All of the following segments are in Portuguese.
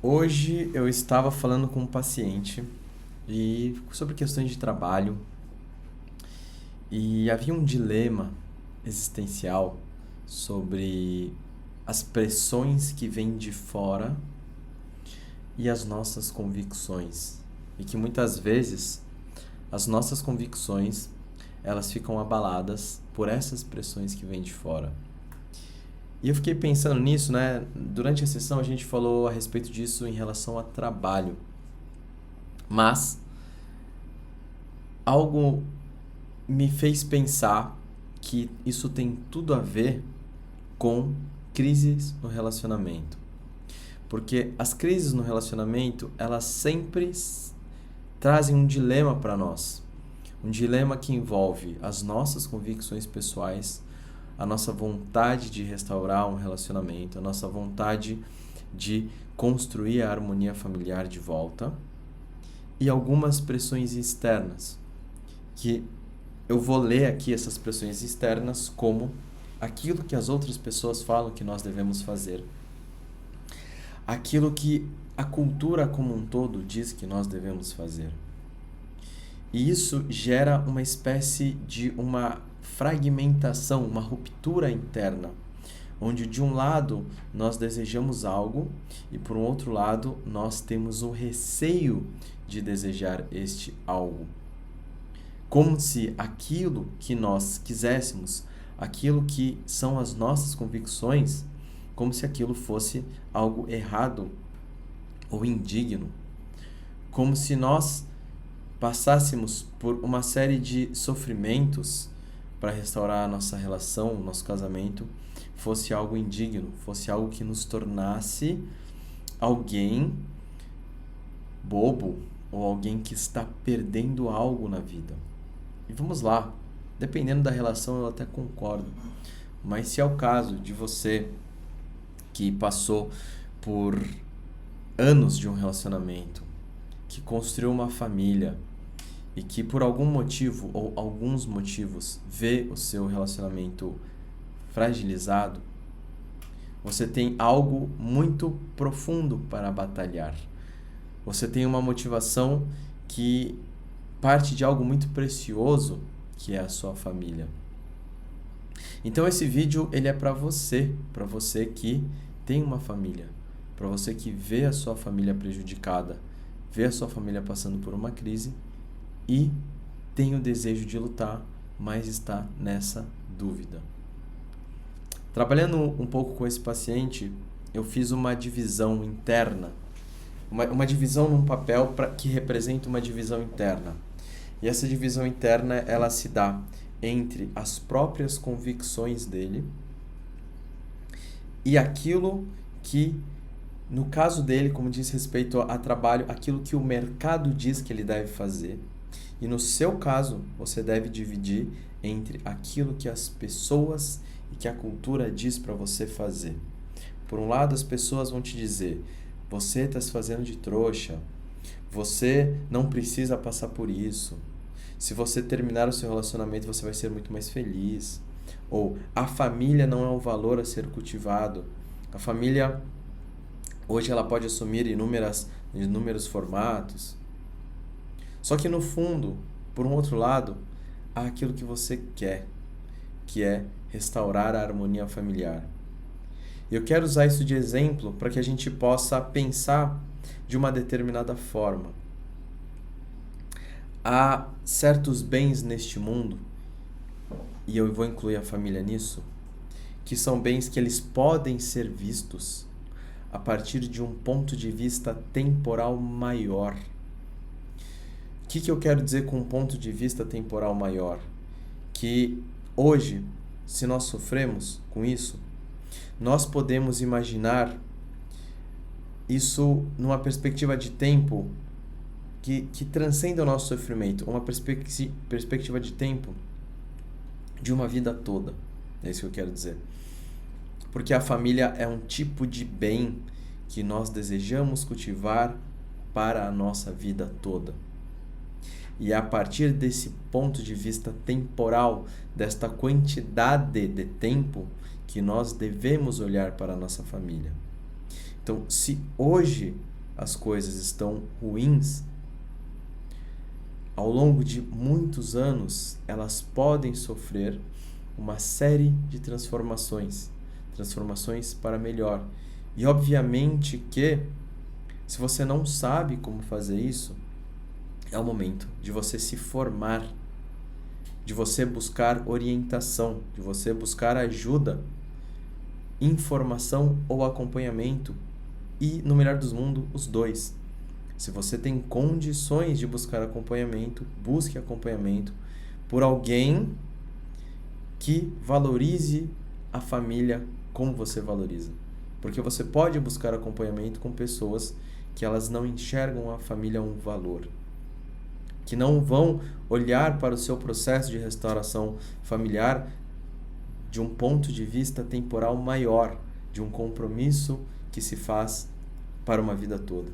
Hoje eu estava falando com um paciente e sobre questões de trabalho e havia um dilema existencial sobre as pressões que vêm de fora e as nossas convicções. E que muitas vezes as nossas convicções elas ficam abaladas por essas pressões que vêm de fora. E eu fiquei pensando nisso, né? Durante a sessão a gente falou a respeito disso em relação a trabalho. Mas algo me fez pensar que isso tem tudo a ver com crises no relacionamento. Porque as crises no relacionamento, elas sempre trazem um dilema para nós. Um dilema que envolve as nossas convicções pessoais, a nossa vontade de restaurar um relacionamento, a nossa vontade de construir a harmonia familiar de volta e algumas pressões externas, que eu vou ler aqui essas pressões externas como aquilo que as outras pessoas falam que nós devemos fazer, aquilo que a cultura como um todo diz que nós devemos fazer. E isso gera uma espécie de uma fragmentação, uma ruptura interna, onde de um lado nós desejamos algo e por um outro lado nós temos o receio de desejar este algo. Como se aquilo que nós quiséssemos, aquilo que são as nossas convicções, como se aquilo fosse algo errado ou indigno. Como se nós passássemos por uma série de sofrimentos para restaurar a nossa relação, o nosso casamento, fosse algo indigno, fosse algo que nos tornasse alguém bobo ou alguém que está perdendo algo na vida. E vamos lá, dependendo da relação eu até concordo, mas se é o caso de você que passou por anos de um relacionamento, que construiu uma família e que por algum motivo ou alguns motivos vê o seu relacionamento fragilizado, você tem algo muito profundo para batalhar. Você tem uma motivação que parte de algo muito precioso, que é a sua família. Então esse vídeo ele é para você que tem uma família, para você que vê a sua família prejudicada, vê a sua família passando por uma crise e tem o desejo de lutar, mas está nessa dúvida. Trabalhando um pouco com esse paciente, eu fiz uma divisão interna, uma divisão num papel que representa uma divisão interna. E essa divisão interna, ela se dá entre as próprias convicções dele e aquilo que, no caso dele, como diz respeito a trabalho, aquilo que o mercado diz que ele deve fazer. E no seu caso, você deve dividir entre aquilo que as pessoas e que a cultura diz para você fazer. Por um lado, as pessoas vão te dizer: você está se fazendo de trouxa, você não precisa passar por isso. Se você terminar o seu relacionamento, você vai ser muito mais feliz. Ou a família não é um valor a ser cultivado. A família, hoje, ela pode assumir inúmeros formatos. Só que no fundo, por um outro lado, há aquilo que você quer, que é restaurar a harmonia familiar. Eu quero usar isso de exemplo para que a gente possa pensar de uma determinada forma. Há certos bens neste mundo, e eu vou incluir a família nisso, que são bens que eles podem ser vistos a partir de um ponto de vista temporal maior. O que eu quero dizer com um ponto de vista temporal maior? Que hoje, se nós sofremos com isso, nós podemos imaginar isso numa perspectiva de tempo que transcende o nosso sofrimento, uma perspectiva de tempo de uma vida toda. É isso que eu quero dizer. Porque a família é um tipo de bem que nós desejamos cultivar para a nossa vida toda. E é a partir desse ponto de vista temporal, desta quantidade de tempo, que nós devemos olhar para a nossa família. Então, se hoje as coisas estão ruins, ao longo de muitos anos, elas podem sofrer uma série de transformações para melhor. E obviamente que, se você não sabe como fazer isso, é o momento de você se formar, de você buscar orientação, de você buscar ajuda, informação ou acompanhamento, e, no melhor dos mundos, os dois. Se você tem condições de buscar acompanhamento, busque acompanhamento por alguém que valorize a família como você valoriza. Porque você pode buscar acompanhamento com pessoas que elas não enxergam a família um valor, que não vão olhar para o seu processo de restauração familiar de um ponto de vista temporal maior, de um compromisso que se faz para uma vida toda.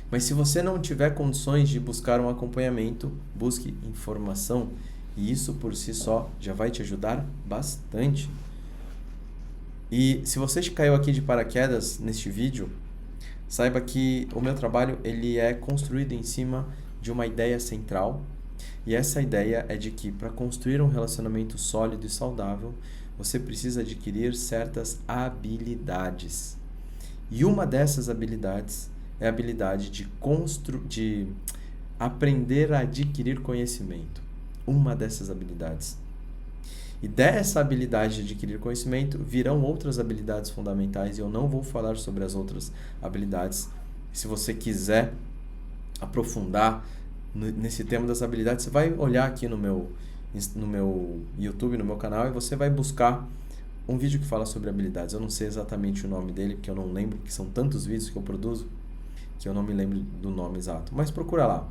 Mas se você não tiver condições de buscar um acompanhamento, busque informação, e isso por si só já vai te ajudar bastante. E se você caiu aqui de paraquedas neste vídeo, saiba que o meu trabalho ele é construído em cima de uma ideia central, e essa ideia é de que para construir um relacionamento sólido e saudável, você precisa adquirir certas habilidades. E uma dessas habilidades é a habilidade de aprender a adquirir conhecimento. Uma dessas habilidades. E dessa habilidade de adquirir conhecimento virão outras habilidades fundamentais, e eu não vou falar sobre as outras habilidades. Se você quiser aprofundar nesse tema das habilidades, você vai olhar aqui no meu YouTube, no meu canal, e você vai buscar um vídeo que fala sobre habilidades. Eu não sei exatamente o nome dele, porque eu não lembro, porque são tantos vídeos que eu produzo, que eu não me lembro do nome exato. Mas procura lá.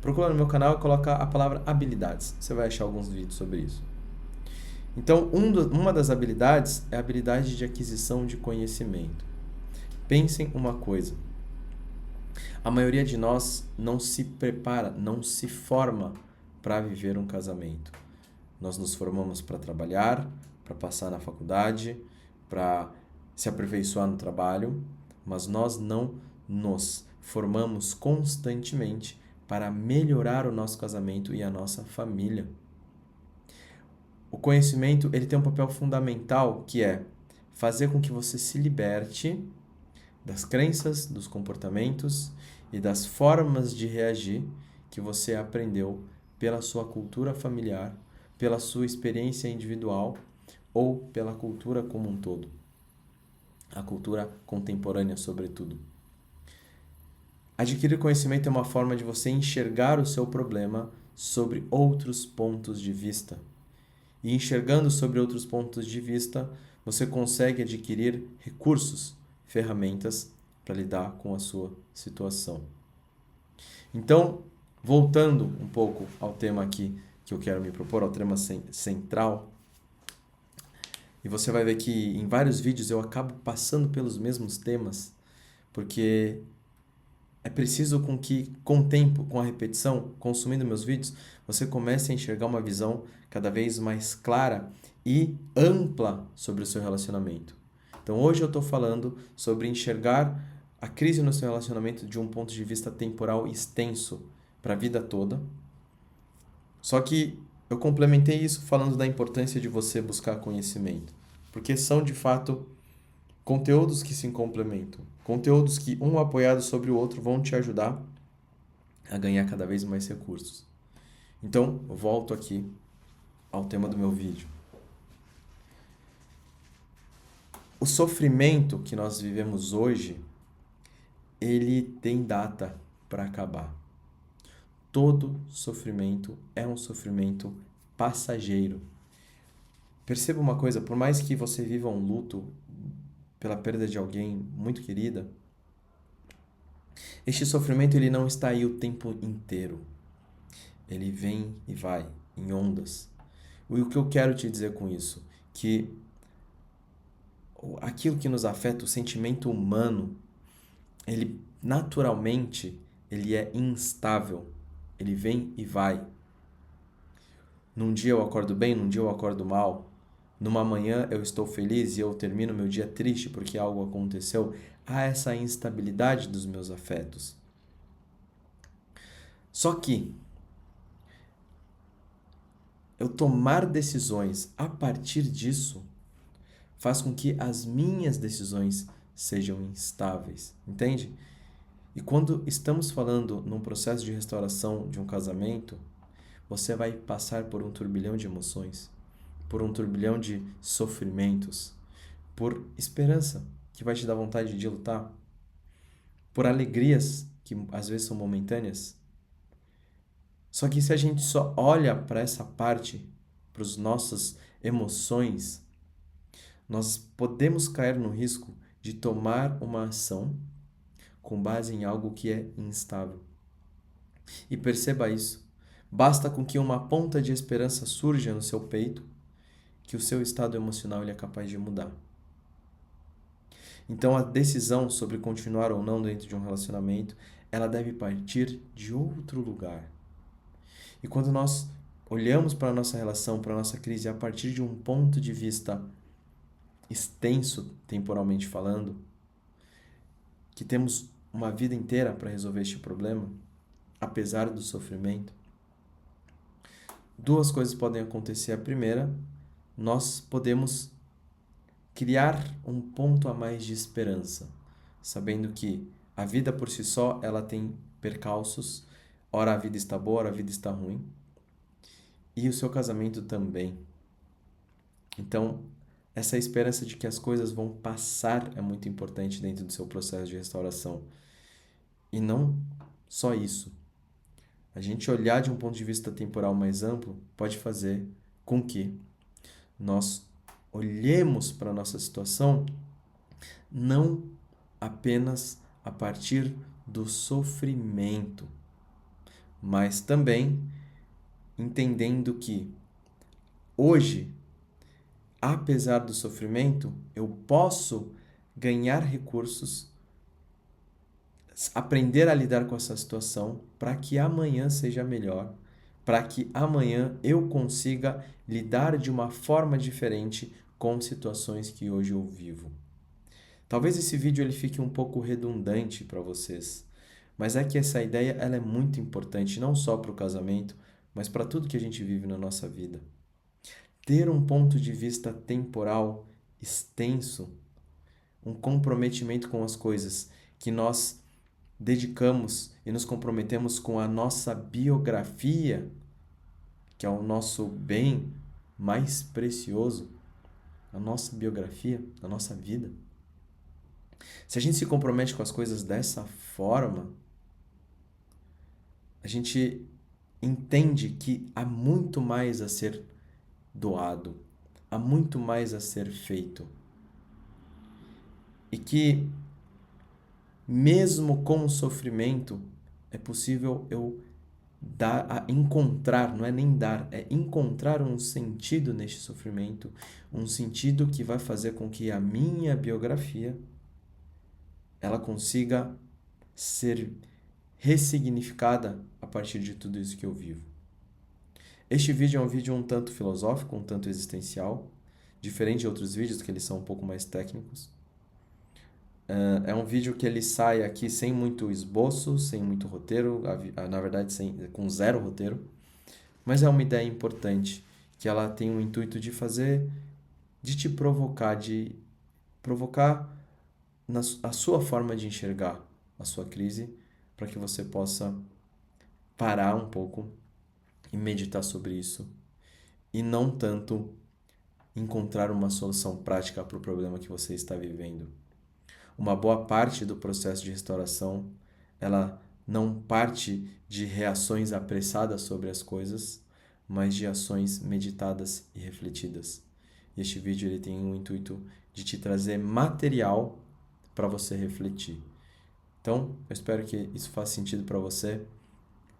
Procura no meu canal e coloca a palavra habilidades. Você vai achar alguns vídeos sobre isso. Então, uma das habilidades é a habilidade de aquisição de conhecimento. Pensem uma coisa. A maioria de nós não se prepara, não se forma para viver um casamento. Nós nos formamos para trabalhar, para passar na faculdade, para se aperfeiçoar no trabalho, mas nós não nos formamos constantemente para melhorar o nosso casamento e a nossa família. O conhecimento ele tem um papel fundamental, que é fazer com que você se liberte das crenças, dos comportamentos e das formas de reagir que você aprendeu pela sua cultura familiar, pela sua experiência individual ou pela cultura como um todo. A cultura contemporânea, sobretudo. Adquirir conhecimento é uma forma de você enxergar o seu problema sobre outros pontos de vista. E enxergando sobre outros pontos de vista, você consegue adquirir recursos, ferramentas para lidar com a sua situação. Então, voltando um pouco ao tema aqui que eu quero me propor, ao tema central, e você vai ver que em vários vídeos eu acabo passando pelos mesmos temas, porque é preciso com o tempo, com a repetição, consumindo meus vídeos, você comece a enxergar uma visão cada vez mais clara e ampla sobre o seu relacionamento. Então hoje eu estou falando sobre enxergar a crise no seu relacionamento de um ponto de vista temporal extenso para a vida toda. Só que eu complementei isso falando da importância de você buscar conhecimento, porque são de fato conteúdos que se complementam, conteúdos que um apoiado sobre o outro vão te ajudar a ganhar cada vez mais recursos. Então, eu volto aqui ao tema do meu vídeo. O sofrimento que nós vivemos hoje, ele tem data para acabar. Todo sofrimento é um sofrimento passageiro. Perceba uma coisa, por mais que você viva um luto pela perda de alguém muito querida, este sofrimento ele não está aí o tempo inteiro. Ele vem e vai em ondas. E o que eu quero te dizer com isso? Que aquilo que nos afeta, o sentimento humano, ele naturalmente ele é instável. Ele vem e vai. Num dia eu acordo bem, num dia eu acordo mal. Numa manhã eu estou feliz e eu termino meu dia triste porque algo aconteceu. a essa instabilidade dos meus afetos. Só que eu tomar decisões a partir disso faz com que as minhas decisões sejam instáveis, entende? E quando estamos falando num processo de restauração de um casamento, você vai passar por um turbilhão de emoções, por um turbilhão de sofrimentos, por esperança, que vai te dar vontade de lutar, por alegrias, que às vezes são momentâneas. Só que se a gente só olha para essa parte, para as nossas emoções, nós podemos cair no risco de tomar uma ação com base em algo que é instável. E perceba isso. Basta com que uma ponta de esperança surja no seu peito, que o seu estado emocional ele é capaz de mudar. Então a decisão sobre continuar ou não dentro de um relacionamento, ela deve partir de outro lugar. E quando nós olhamos para a nossa relação, para a nossa crise, a partir de um ponto de vista extenso, temporalmente falando, que temos uma vida inteira para resolver este problema, apesar do sofrimento, duas coisas podem acontecer. A primeira, nós podemos criar um ponto a mais de esperança, sabendo que a vida por si só, ela tem percalços, ora a vida está boa, ora a vida está ruim, e o seu casamento também. Então, essa esperança de que as coisas vão passar é muito importante dentro do seu processo de restauração. E não só isso. A gente olhar de um ponto de vista temporal mais amplo pode fazer com que nós olhemos para a nossa situação não apenas a partir do sofrimento, mas também entendendo que hoje, apesar do sofrimento, eu posso ganhar recursos, aprender a lidar com essa situação para que amanhã seja melhor, para que amanhã eu consiga lidar de uma forma diferente com situações que hoje eu vivo. Talvez esse vídeo ele fique um pouco redundante para vocês, mas é que essa ideia ela é muito importante não só para o casamento, mas para tudo que a gente vive na nossa vida. Ter um ponto de vista temporal extenso, um comprometimento com as coisas que nós dedicamos e nos comprometemos com a nossa biografia, que é o nosso bem mais precioso, a nossa biografia, a nossa vida. Se a gente se compromete com as coisas dessa forma, a gente entende que há muito mais a ser doado, há muito mais a ser feito. E que, mesmo com o sofrimento, é possível eu encontrar, não é nem dar, é encontrar um sentido neste sofrimento, um sentido que vai fazer com que a minha biografia ela consiga ser ressignificada a partir de tudo isso que eu vivo. Este vídeo é um vídeo um tanto filosófico, um tanto existencial, diferente de outros vídeos que eles são um pouco mais técnicos. É um vídeo que ele sai aqui sem muito esboço, sem muito roteiro, na verdade com zero roteiro, mas é uma ideia importante, que ela tem o intuito de te provocar, a sua forma de enxergar a sua crise, para que você possa parar um pouco e meditar sobre isso, e não tanto encontrar uma solução prática para o problema que você está vivendo. Uma boa parte do processo de restauração, ela não parte de reações apressadas sobre as coisas, mas de ações meditadas e refletidas. E este vídeo ele tem o intuito de te trazer material para você refletir. Então, eu espero que isso faça sentido para você.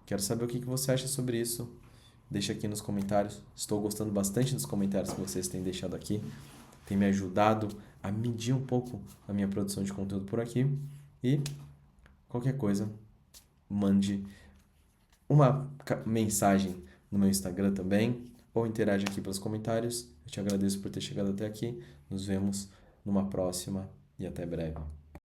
Quero saber o que você acha sobre isso. Deixa aqui nos comentários. Estou gostando bastante dos comentários que vocês têm deixado aqui. Tem me ajudado a medir um pouco a minha produção de conteúdo por aqui. E qualquer coisa, mande uma mensagem no meu Instagram também, ou interage aqui pelos comentários. Eu te agradeço por ter chegado até aqui. Nos vemos numa próxima e até breve.